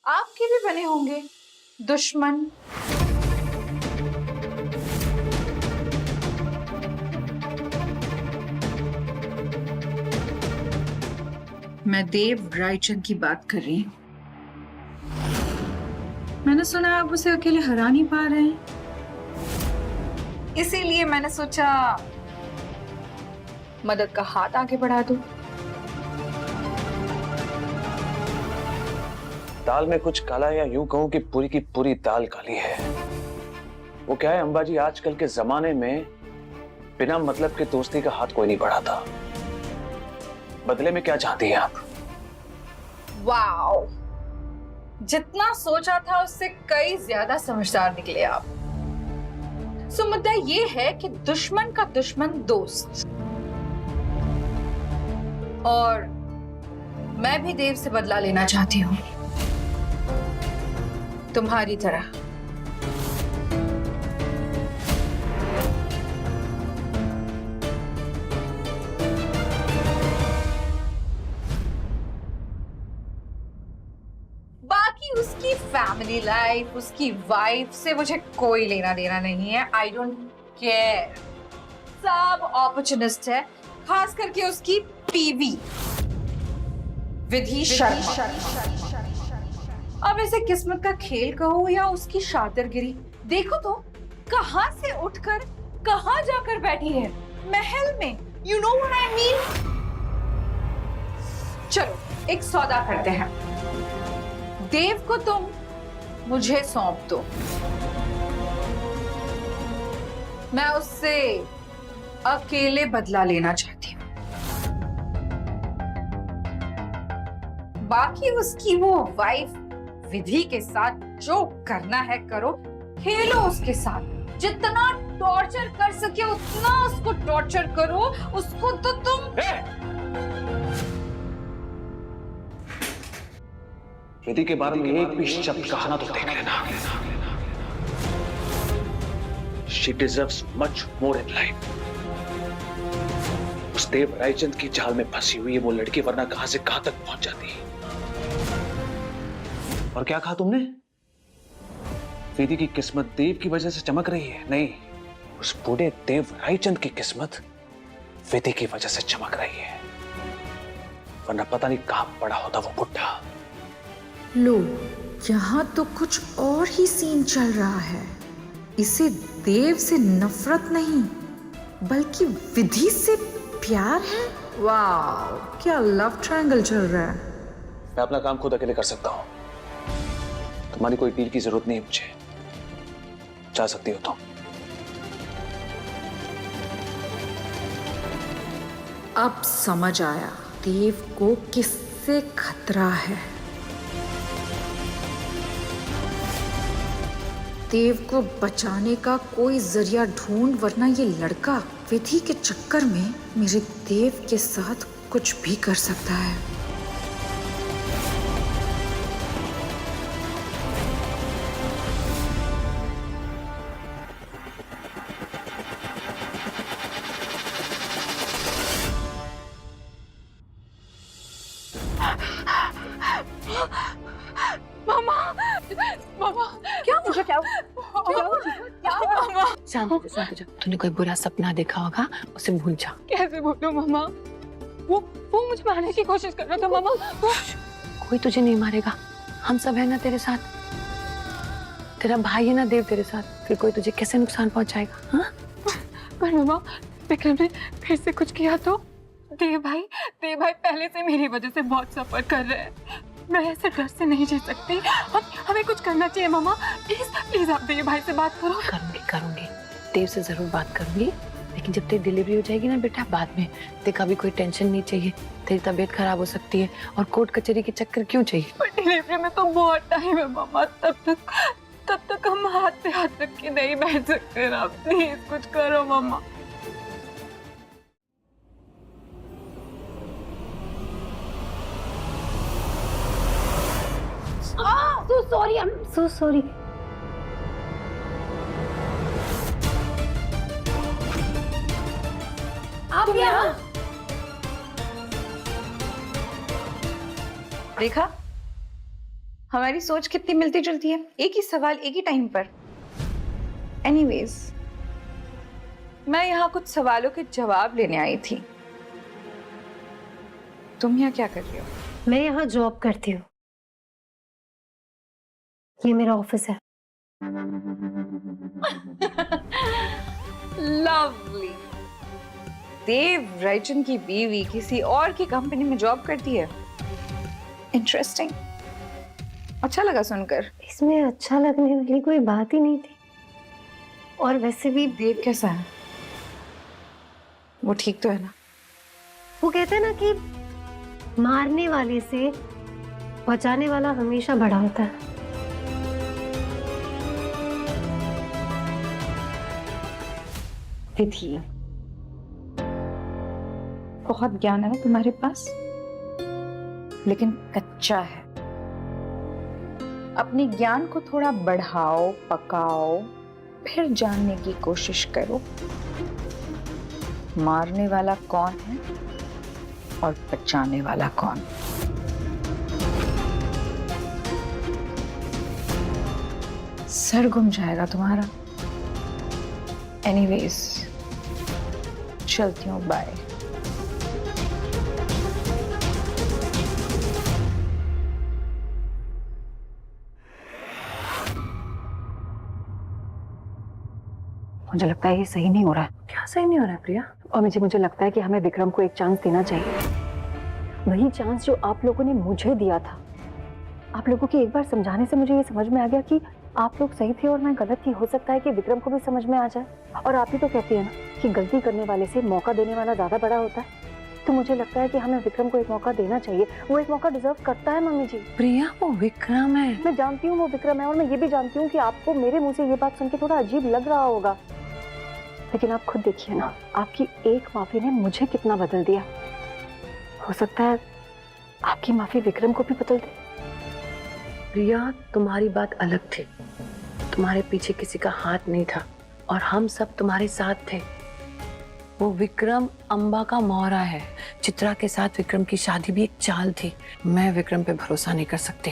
आपके भी बने होंगे दुश्मन। मैं देव रायचंद की बात कर रही हूँ। मैंने सुना आप उसे अकेले हरा नहीं पा रहे हैं, इसीलिए मैंने सोचा मदद का हाथ आगे बढ़ा दूं। दाल में कुछ काला, या यूं कहूं कि पूरी की पूरी दाल काली है। वो क्या है अंबाजी, आजकल के जमाने में बिना मतलब के दोस्ती का हाथ कोई नहीं बढ़ाता। बदले में क्या चाहती हैं आप? वाओ, जितना सोचा था उससे कई ज्यादा समझदार निकले आप। सो मुद्दा ये है कि दुश्मन का दुश्मन दोस्त, और मैं भी देव से बदला लेना चाहती हूँ, तुम्हारी तरह। बाकी उसकी फैमिली लाइफ, उसकी वाइफ से मुझे कोई लेना देना नहीं है। I don't care. सब ऑपर्चुनिस्ट है, खास करके उसकी पीवी विधि शर्मा। अब इसे किस्मत का खेल कहो या उसकी शातिरगिरी, देखो तो कहां से उठकर कहां जाकर बैठी है, महल में। You know what I mean. चलो एक सौदा करते हैं, देव को तुम मुझे सौंप दो, मैं उससे अकेले बदला लेना चाहती हूँ। बाकी उसकी वो वाइफ विधि के साथ जो करना है करो, खेलो उसके साथ, जितना टॉर्चर कर सके उतना उसको टॉर्चर करो। उसको तो तुम विधि के बारे में एक भी शब्द कहा ना तो देख लेना। She deserves much more in life. उस देव रायचंद की जाल में फंसी हुई है वो लड़की, वरना कहां से कहां तक पहुंच जाती है। और क्या कहा तुमने? विधि की किस्मत देव की वजह से चमक रही है? नहीं, उस बूढ़े देव रायचंद की किस्मत विधि की वजह से चमक रही है, वरना पता नहीं कहां पड़ा होता वो बुढ़ा। लो, यहाँ तो कुछ और ही सीन चल रहा है। इसे देव से नफरत नहीं बल्कि विधि से प्यार है। वाह, क्या लव ट्रायंगल चल रहा है। मैं अपना काम खुद अकेले कर सकता हूं, तुम्हारी कोई डील की जरूरत नहीं है मुझे। जा सकती हो तुम। अब समझ आया देव को किससे खतरा है। देव को बचाने का कोई जरिया ढूंढ, वरना ये लड़का विधि के चक्कर में मेरे देव के साथ कुछ भी कर सकता है। मामा, मामा, क्या हुआ? क्या मामा? शांत हो जा। तूने कोई बुरा सपना देखा होगा, उसे भूल जा। कैसे बोलूं मामा? वो मुझे मारने की कोशिश कर रहा था मामा। कोई तुझे नहीं मारेगा, हम सब है ना तेरे साथ। तेरा भाई है ना देव तेरे साथ, फिर कोई तुझे कैसे नुकसान पहुंचाएगा? हाँ? पर मामा, विक्रम ने फिर से कुछ किया तो? देव भाई पहले से मेरी वजह से बहुत सफर कर रहे हैं। मैं ऐसे डर से नहीं जी सकती। हमें कुछ करना चाहिए मामा। प्लीज आप देव भाई से बात करो। करूंगी देव से जरूर बात करूंगी, लेकिन जब तेरी डिलीवरी हो जाएगी ना बेटा, बाद में तेरे का भी कोई टेंशन नहीं चाहिए। तेरी तबीयत खराब हो सकती है और कोर्ट कचहरी के चक्कर क्यों चाहिए? पर डिलीवरी में तो बहुत टाइम है मामा, तब तक हम हाथ पे हाथ रख के नहीं बैठ सकते ना। प्लीज कुछ करो मामा। So sorry, I'm so sorry. आप यहाँ? देखा, हमारी सोच कितनी मिलती जुलती है, एक ही सवाल एक ही टाइम पर। एनीवेज, मैं यहाँ कुछ सवालों के जवाब लेने आई थी। तुम यहाँ क्या कर रही हो? मैं यहाँ जॉब करती हूँ। ये मेरा ऑफिस है। लवली। देव रायचंद की बीवी किसी और की कंपनी में जॉब करती है। इंटरेस्टिंग। अच्छा लगा सुनकर। इसमें अच्छा लगने वाली कोई बात ही नहीं थी। और वैसे भी देव कैसा है? वो ठीक तो है ना? वो कहते हैं ना कि मारने वाले से बचाने वाला हमेशा बड़ा होता है। विधि, बहुत ज्ञान है ना तुम्हारे पास, लेकिन कच्चा है। अपने ज्ञान को थोड़ा बढ़ाओ, पकाओ, फिर जानने की कोशिश करो। मारने वाला कौन है और बचाने वाला कौन? सर घूम जाएगा तुम्हारा। एनीवेज, चलती हूँ, बाय। मुझे लगता है ये सही नहीं हो रहा है। क्या सही नहीं हो रहा है प्रिया? और मुझे लगता है कि हमें विक्रम को एक चांस देना चाहिए। वही चांस जो आप लोगों ने मुझे दिया था। आप लोगों की एक बार समझाने से मुझे ये समझ में आ गया कि आप लोग सही थे और मैं गलत थी। हो सकता है कि विक्रम को भी समझ में आ जाए। और आप ही तो कहती है ना कि गलती करने वाले से मौका देने वाला ज्यादा बड़ा होता है। तो मुझे लगता है कि हमें विक्रम को एक मौका देना चाहिए। वो एक मौका डिजर्व करता है मम्मी जी। प्रिया, वो विक्रम है। मैं जानती हूँ वो विक्रम है, और मैं ये भी जानती हूँ कि आपको मेरे मुंह से ये बात सुन के थोड़ा अजीब लग रहा होगा, लेकिन आप खुद देखिए ना, आपकी एक माफी ने मुझे कितना बदल दिया। हो सकता है आपकी माफी विक्रम को भी बदल दे। प्रिया, तुम्हारी बात अलग थी। तुम्हारे पीछे किसी का हाथ नहीं था और हम सब तुम्हारे साथ थे। वो विक्रम अंबा का मौरा है। चित्रा के साथ विक्रम की शादी भी एक चाल थी। मैं विक्रम पे भरोसा नहीं कर सकती।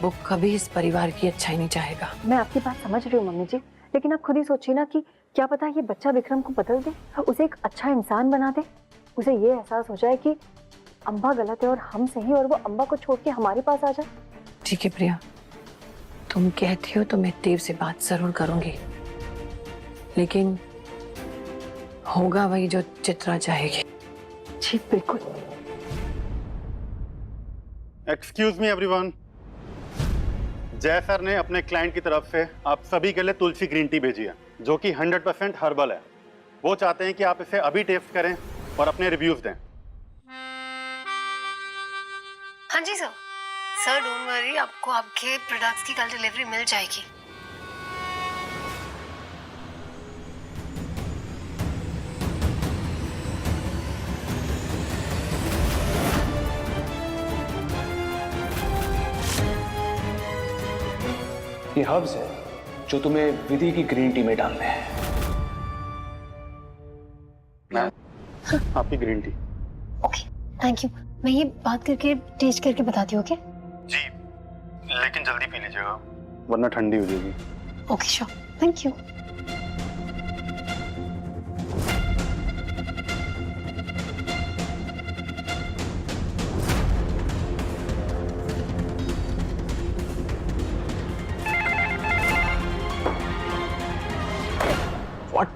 वो कभी इस परिवार की अच्छाई नहीं चाहेगा। मैं आपकी बात समझ रही हूँ मम्मी जी, लेकिन आप खुद ही सोचिए ना कि क्या पता ये बच्चा विक्रम को बदल दे, उसे एक अच्छा इंसान बना दे। उसे ये एहसास हो जाए कि अंबा गलत है और हम सही, और वो अंबा को छोड़ के हमारे पास आ जाए। ठीक है प्रिया, तुम कहती हो तो मैं देव से बात जरूर करूंगी, लेकिन होगा वही जो चित्रा चाहेगी। जी बिल्कुल। एक्सक्यूज मी एवरीवन, जय सर ने अपने क्लाइंट की तरफ से आप सभी के लिए तुलसी ग्रीन टी भेजी है, जो कि 100% हर्बल है। वो चाहते हैं कि आप इसे अभी टेस्ट करें और अपने रिव्यूज दें। हाँ जी सर। सर डोंट वरी, आपको आपके प्रोडक्ट्स की कल डिलीवरी मिल जाएगी। ये हर्ब्स है जो तुम्हें विधि की ग्रीन टी में डालने हैं। आपकी green tea. Okay, thank you. मैं ये बात करके टेस्ट करके बताती हूँ। ओके जी, लेकिन जल्दी पी लीजिएगा वरना ठंडी हो जाएगी। Okay sure, thank you. What?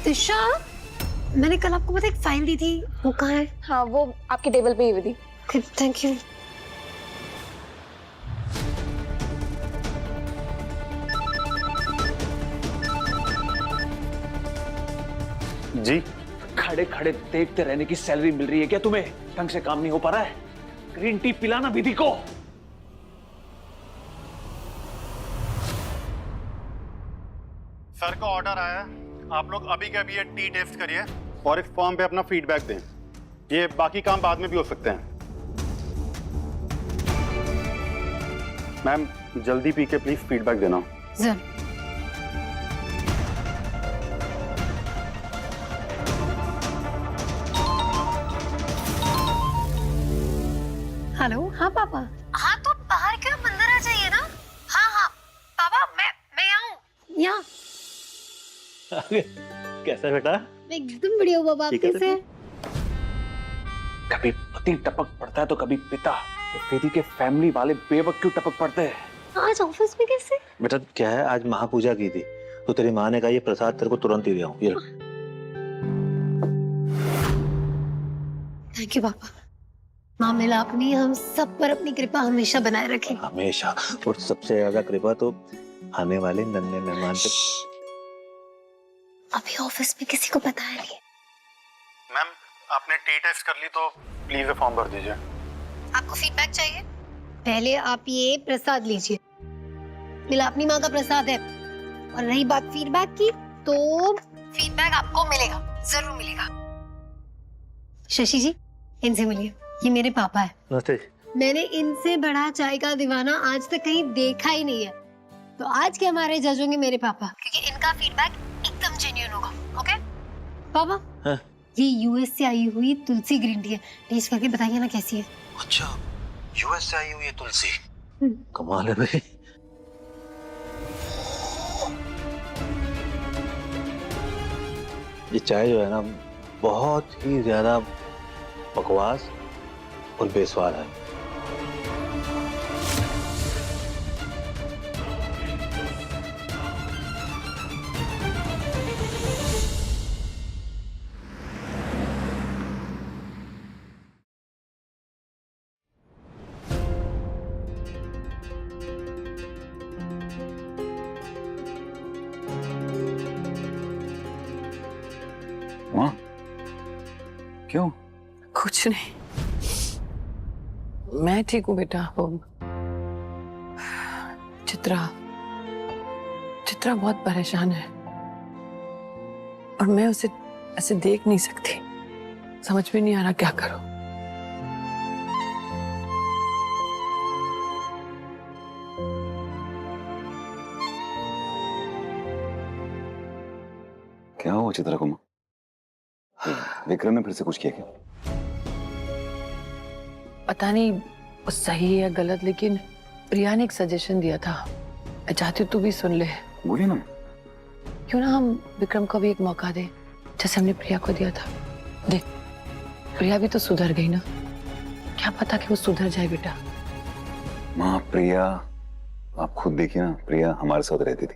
दिशा, मैंने कल आपको पता एक फाइल दी थी, वो कहाँ है? हाँ, वो आपके टेबल पे ही विधि। Thank you. जी, खड़े खड़े देखते रहने की सैलरी मिल रही है क्या तुम्हें? ढंग से काम नहीं हो पा रहा है? ग्रीन टी पिलाना विधि को। सर का ऑर्डर आया है, आप लोग अभी के अभी ये टी टेस्ट करिए और इस फॉर्म पे अपना फीडबैक दें। ये बाकी काम बाद में भी हो सकते हैं। मैम जल्दी पी के प्लीज फीडबैक देना। जरूर। हेलो। हाँ पापा। हाँ तो बाहर क्यों, अंदर आ जाइए ना। हाँ हाँ पापा, मैं आऊँ यहाँ। कैसा है बेटा? मैं एकदम बढ़िया हूँ पापा, आप कैसे हैं? कभी पति टपक पड़ता है तो कभी पिता। वेदी के फैमिली वाले बेवक क्यों टपक पड़ते हैं? आज ऑफिस में कैसे? बेटा क्या है, आज महापूजा की थी तो तेरी माँ ने कहा ये प्रसाद तेरे को तुरंत ही दे आऊं। ये थैंक यू पापा। माँ मिला अपनी हम सब पर अपनी कृपा हमेशा बनाए रखे। हमेशा, और सबसे ज्यादा कृपा तो आने वाले नन्हे मेहमान पे। अभी ऑफिस में किसी को बताया नहीं। मैम आपने टी टेस्ट कर ली तो प्लीज ये फॉर्म भर दीजिए। आपको फीडबैक चाहिए? पहले आप ये प्रसाद लीजिए, मिला अपनी माँ का प्रसाद है। और रही बात फीडबैक की, तो फीडबैक आपको मिलेगा, जरूर मिलेगा। शशि जी, इनसे मिलिए, ये मेरे पापा है। नमस्ते। मैंने इनसे बड़ा चाय का दीवाना आज तक कहीं देखा ही नहीं है। तो आज के हमारे जज होंगे मेरे पापा, क्योंकि इनका फीडबैक एकदम जेन्युइन होगा। ओके पापा? हाँ? ये यूएस से आई हुई तुलसी ग्रीन टी है, टेस्ट करके बताइए ना कैसी है। अच्छा, यूएस से आई हुई है तुलसी। कमाल है भाई। ये चाय जो है ना, बहुत ही ज्यादा बकवास और बेस्वाद है। माँ क्यों? कुछ नहीं, मैं ठीक हूँ बेटा। वो चित्रा बहुत परेशान है और मैं उसे ऐसे देख नहीं सकती। समझ में नहीं आ रहा क्या करूं। क्या हुआ चित्रा को? विक्रम ने फिर से कुछ किया क्या? पता नहीं वो सही है गलत, लेकिन प्रिया ने एक सजेशन दिया था। मैं चाहती हूँ तू भी सुन ले। बोलिए ना। क्यों ना हम विक्रम को भी एक मौका दे, जैसे हमने प्रिया को दिया था। देख, प्रिया भी तो सुधर गई ना, क्या पता कि वो सुधर जाए बेटा। माँ प्रिया, आप खुद देखिए ना, प्रिया हमारे साथ रहती थी,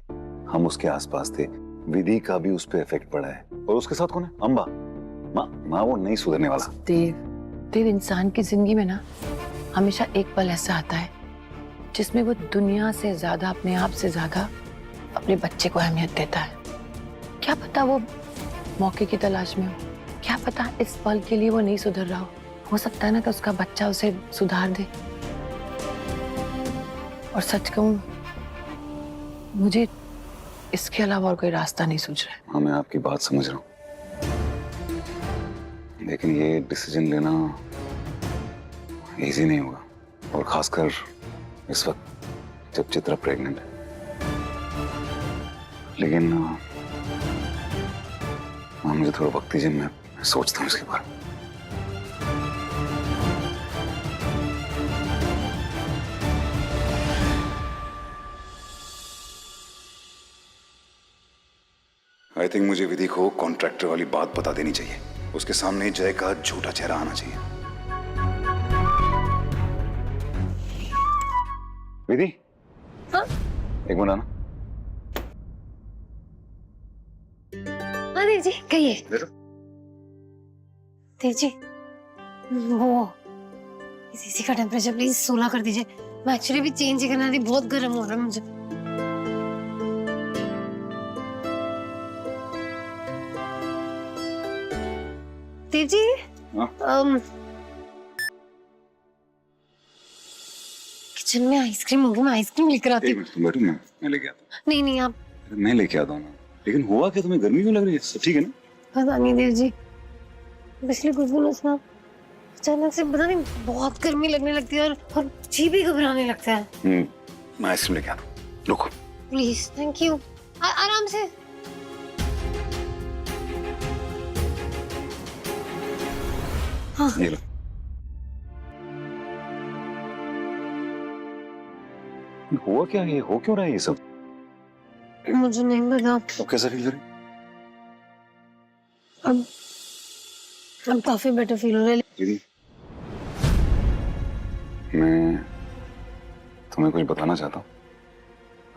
हम उसके आसपास थे। विधि का भी उस पर इफेक्ट पड़ा है, और उसके साथ कौन है? अम्बा। माँ वो नहीं सुधरने वाला। देव इंसान की जिंदगी में ना हमेशा एक पल ऐसा आता है जिसमें वो दुनिया से ज्यादा, अपने आप से ज्यादा अपने बच्चे को अहमियत देता है। क्या पता वो मौके की तलाश में हो, क्या पता इस पल के लिए वो नहीं सुधर रहा हो सकता है ना कि उसका बच्चा उसे सुधार दे। और सच कहूं, मुझे इसके अलावा और कोई रास्ता नहीं सूझ रहा है। हाँ मैं आपकी बात समझ रहा हूँ, लेकिन ये डिसीजन लेना इजी नहीं होगा, और खासकर इस वक्त जब चित्रा प्रेग्नेंट है। लेकिन मुझे थोड़ा वक्त दीजिए, मैं सोचता हूँ इसके बारे में। आई थिंक मुझे विधि को कॉन्ट्रैक्टर वाली बात बता देनी चाहिए। उसके सामने जय का झूठा चेहरा आना चाहिए। विधि, हाँ? एक मिनट आना। हाँ देव जी कहिए। देव जी वो इसी का टेम्परेचर प्लीज 16 कर दीजिए। मैं एक्चुअली भी चेंज ही करना थी, बहुत गर्म हो रहा है मुझे। देव जी किचन में आइसक्रीम होगी, मैं आइसक्रीम लेकर आती हूँ। तुम बैठो, मैं लेके आता हूँ। नहीं आप। मैं लेके आता हूँ ना। लेकिन हुआ क्या, तुम्हें गर्मी क्यों लग रही है? सब ठीक है ना? पता नहीं देव जी, पिछले कुछ दिनों से अचानक से पता नहीं बहुत गर्मी लगने लगती है और जी भी घबराने लगता है। मैं आइसक्रीम लेके आता हूँ, रुको। Please, thank you. आराम से। हाँ। ये लो। हुआ क्या, ये हो क्यों रहा है ये सब? मुझे नहीं पता। तो कैसा फील करें? अब काफी बेटर फील हो रहा है। दीदी, मैं तुम्हें कुछ बताना चाहता हूँ।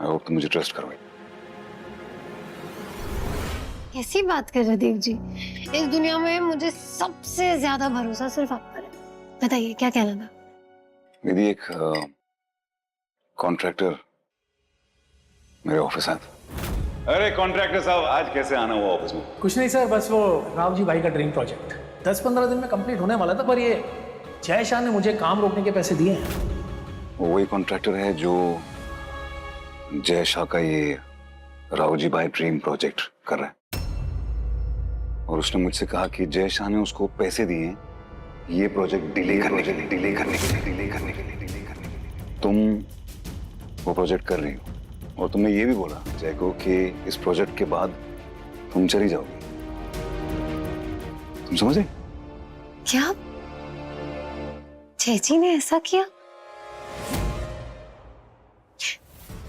आई होप तुम मुझे ट्रस्ट करोगे। कैसी बात कर रहे देव जी? इस दुनिया में मुझे सबसे ज्यादा भरोसा सिर्फ आप पर है। बताइए क्या कहना था? दीदी, एक कॉन्ट्रैक्टर मेरे ऑफिस आया था। अरे कॉन्ट्रैक्टर साहब, आज कैसे आना हुआ ऑफिस में? कुछ नहीं सर, बस वो राव जी भाई का ड्रीम प्रोजेक्ट 10-15 दिन में कंप्लीट होने वाला था, पर ये जय शाह ने मुझे काम रोकने के पैसे दिए हैं। वो वही कॉन्ट्रैक्टर है जो जय शाह का ये राव जी भाई ड्रीम प्रोजेक्ट कर रहा है, और उसने मुझसे कहा कि जय शाह ने उसको पैसे दिए ये प्रोजेक्ट डिले करने के लिए। तुम वो प्रोजेक्ट कर रही हो, और तुमने ये भी बोला जय को कि इस प्रोजेक्ट के बाद तुम चली जाओगी। तुम समझे? क्या जय जी ने ऐसा किया?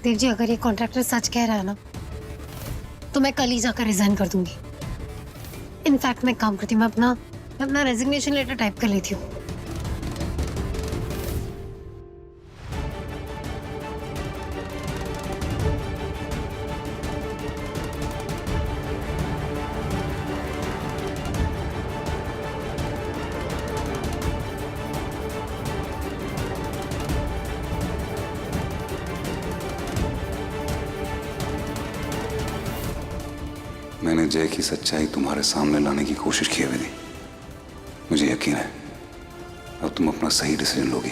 देव जी, अगर ये कॉन्ट्रैक्टर सच कह रहा है ना, तो मैं कल ही जाकर रिजाइन कर दूंगी। इनफैक्ट मैं काम करती हूँ, मैं अपना रेजिग्नेशन लेटर टाइप कर लेती हूँ। मैंने जय की सच्चाई तुम्हारे सामने लाने की कोशिश की है विधि। मुझे यकीन है अब तुम अपना सही डिसीजन लोगी।